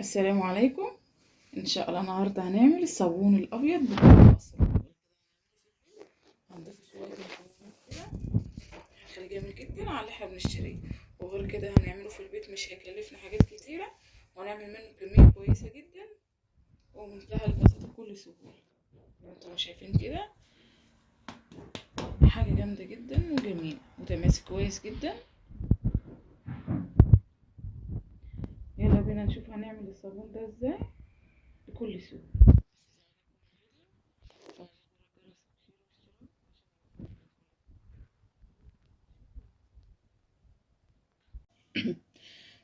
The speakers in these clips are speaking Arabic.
السلام عليكم. ان شاء الله النهارده هنعمل الصابون الابيض بكل اسرار. هنضيف شويه مكونات كده هيخليه جميل جدا على اللي احنا بنشتريه، وغير كده هنعمله في البيت مش هيكلفنا حاجات كتيره، وهنعمل منه كميه كويسه جدا ومنتهى البساطه بكل سهوله. انتوا شايفين كده حاجه جامده جدا وجميله متماسك كويس جدا. يلا بينا نشوف هنعمل الصابون ده ازاي بكل سهوله.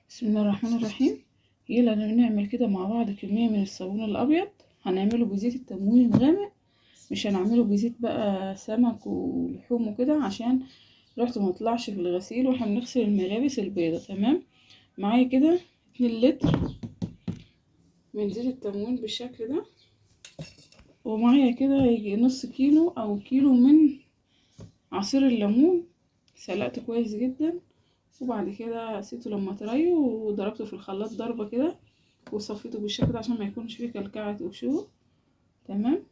بسم الله الرحمن الرحيم. يلا نعمل كده مع بعض كمية من الصابون الأبيض. هنعمله بزيت التموين الغامق، مش هنعمله بزيت بقى سمك ولحوم وكده عشان ريحته ما تطلعش في الغسيل واحنا بنغسل الملابس البيضة. تمام، معايا كده 2 لتر من زيت التموين بالشكل ده، ومعايا كده يجي نص كيلو أو كيلو من عصير الليمون. سلقته كويس جدا وبعد كده سيبته لما طري وضربته في الخلاط ضربة كده وصفيته بالشكل ده عشان ما يكونش فيه كلكعة قشور. تمام،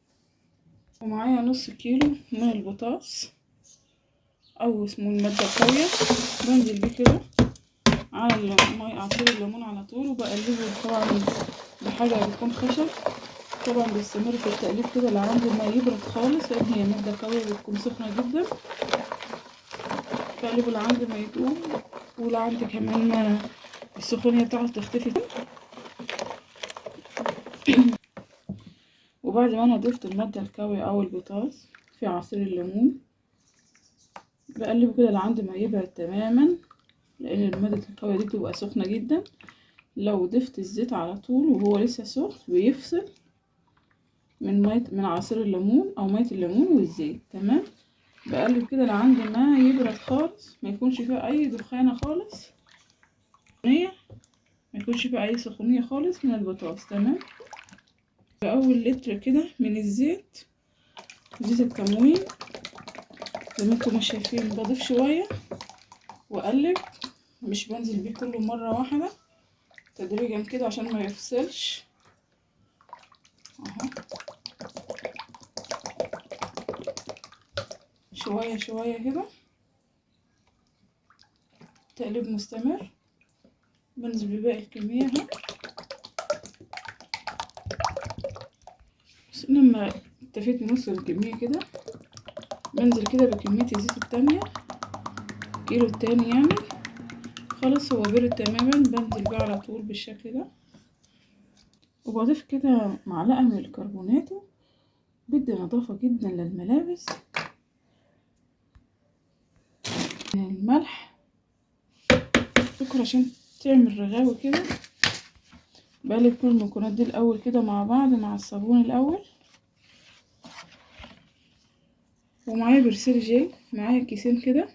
ومعايا نص كيلو من البوتاص او اسمه المادة القوية، بنزل بيه كده على عصير الليمون على طول وبقلبه طبعا بحاجة بتكون خشب. طبعا بستمر في التقليب كده لعند ما يبرد خالص لان هي مادة قوية بتكون سخنة جدا. بقلبه لعند ما يدوب ولعند كمان ما السخونية بتاعته تختفي. وبعد ما انا ضفت المادة القوية او البوتاص في عصير الليمون بقلبه كده لعند ما يبرد تماما، لان المادة القوية دي بتبقى سخنة جدا. لو ضفت الزيت على طول وهو لسه سخن بيفصل من عصير الليمون او مية الليمون والزيت. تمام، بقلب كده لعند ما يبرد خالص، ما يكونش فيه اي دخانة خالص، ما يكونش فيه اي سخونية خالص من البوتاص. تمام، بأول لتر كده من الزيت، زيت التموين زي ما انتم مش شايفين بضيف شوية واقلب، مش بنزل بيه كله مرة واحدة، تدريجا كده عشان ما يفصلش اهو، شوية شوية كده تقليب مستمر. بنزل بباقي الكمية اهو، بس لما اكتفيت بنص الكمية كده بنزل كده بكمية الزيت التانية، كيلو التاني يعني. خلاص هو برد تماما، بنزل بقى على طول بالشكل ده، وبضيف كده معلقة من الكربوناتو، بدي نظافة جدا للملابس. الملح، سكر عشان تعمل رغاوي كده. بقلب كل المكونات دي الاول كده مع بعض مع الصابون الاول. ومعايا برسيل جيل، معايا كيسين كده،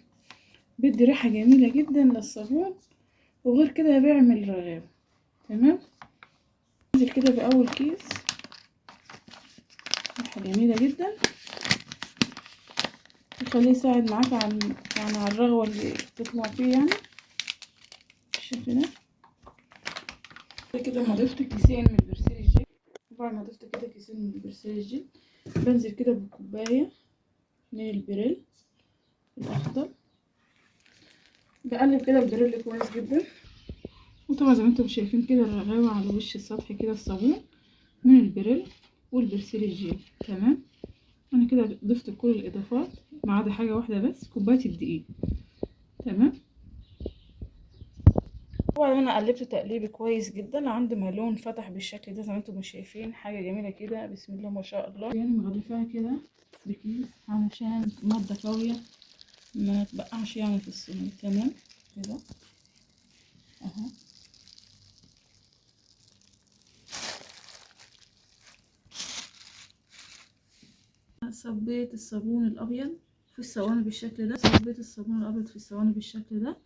بدي ريحة جميلة جدا للصابون وغير كده بيعمل رغاوي. تمام، انزل كده باول كيس، ريحة جميلة جدا يخليه يساعد معاك على الرغوة اللي تطلع فيه يعني بالشكل ده. كده ما ضفت كيسين من البرسيل الجيل، وبعد ما ضفت كده كيسين من البرسيل الجيل بنزل كده بكوباية من البريل الاخضر. بقلب كده البريل كويس جدا، وطبعا زي ما انتم شايفين كده الرغاوة على وش السطح كده الصابون من البريل والبرسيل الجيل. تمام، انا كده ضفت كل الاضافات ما عدا حاجه واحده بس، كوبايه الدقيق. تمام، طبعا انا قلبت تقليب كويس جدا لعند ما اللون فتح بالشكل ده زي ما انتم شايفين، حاجه جميله كده بسم الله ما شاء الله. يعني مغلفاها كده بكيس علشان ماده قويه ما تبقعش يعني في الصينيه. تمام كده اهو، صبيت الصابون الابيض في الصواني بالشكل ده، صبيت الصابون الابيض في الصواني بالشكل ده.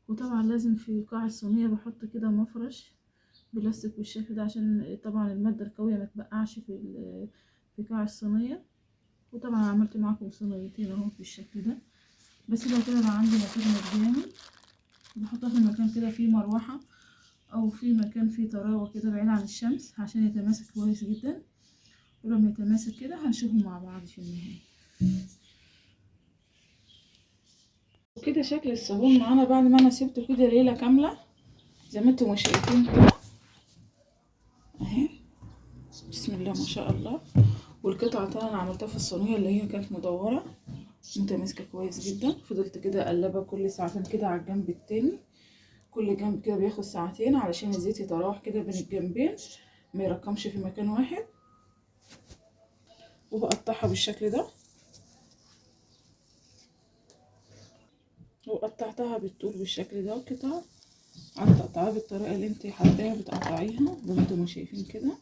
وطبعا لازم في قاع الصينيه بحط كده مفرش بلاستيك بالشكل ده عشان طبعا المادة القوية ما تبقعش في قاع الصينية. وطبعا عملت معاكم صينيتين اهو بالشكل ده. بس لو كده انا عندي مكان مجاني بحطها في المكان كده فيه مروحة او في مكان فيه طراوة كده بعيد عن الشمس عشان يتماسك كويس جدا. ولما يتماسك كده هنشوفهم مع بعض في النهاية. وكده شكل الصابون معانا بعد ما انا سيبته كده ليلة كاملة زي ما انتم شايفين كده اهي. بسم الله ما شاء الله. والقطعة اللي انا عملتها في الصينية اللي هي كانت مدورة متماسكة كويس جدا. فضلت كده اقلبها كل ساعتين كده على الجنب التاني، كل جنب كده بياخد ساعتين علشان الزيت يتراوح كده بين الجنبين ما يرقمش في مكان واحد. وبقطعها بالشكل ده، وقطعتها بالطول بالشكل ده قطع. انا تقطعيها بالطريقه اللي انت حباها بتقطعيها زي ما انتم شايفين كده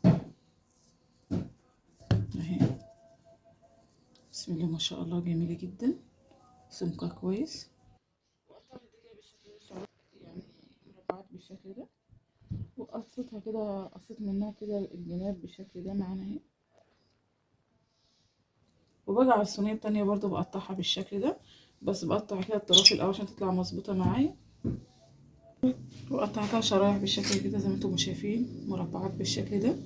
اهي. بسم الله ما شاء الله جميله جدا، سمكها كويس. وقطعت الدنيا بالشكل ده يعني مربعات بالشكل ده. وقصيتها كده، قصيت منها كده الجناب بالشكل ده معانا اهي. وباجي على الصينيه التانية برضو بقطعها بالشكل ده، بس بقطع كده الطرف الاول عشان تطلع مظبوطه معايا. وقطعتها شرايح بالشكل كده زي ما انتم شايفين مربعات بالشكل ده.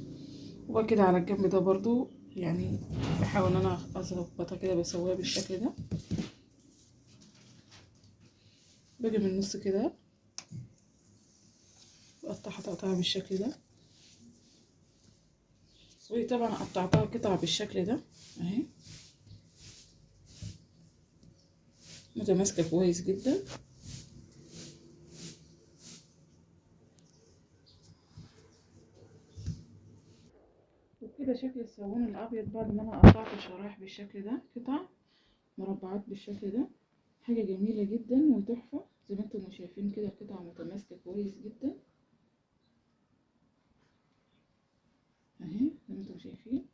وبعد كده على الجنب ده برضو يعني بحاول ان انا اظبطها كده بسويها بالشكل ده. باجي من النص كده بقطعها تقطيع بالشكل ده. وطبعا قطعتها قطع بالشكل ده اهي، متماسكه كويس جدا. وكده شكل الصابون الابيض بعد ما انا قطعت الشرايح بالشكل ده قطع مربعات بالشكل ده. حاجه جميله جدا وتحفه زي ما انتم شايفين كده، القطع متماسكه كويس جدا اهي زي ما انتم شايفين.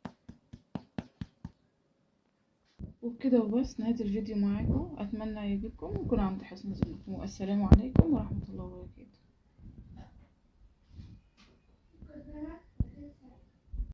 وبكده وبس نهاية الفيديو معاكم، اتمنى يعجبكم ويكون عند حسن ظنكم، والسلام عليكم ورحمة الله وبركاته.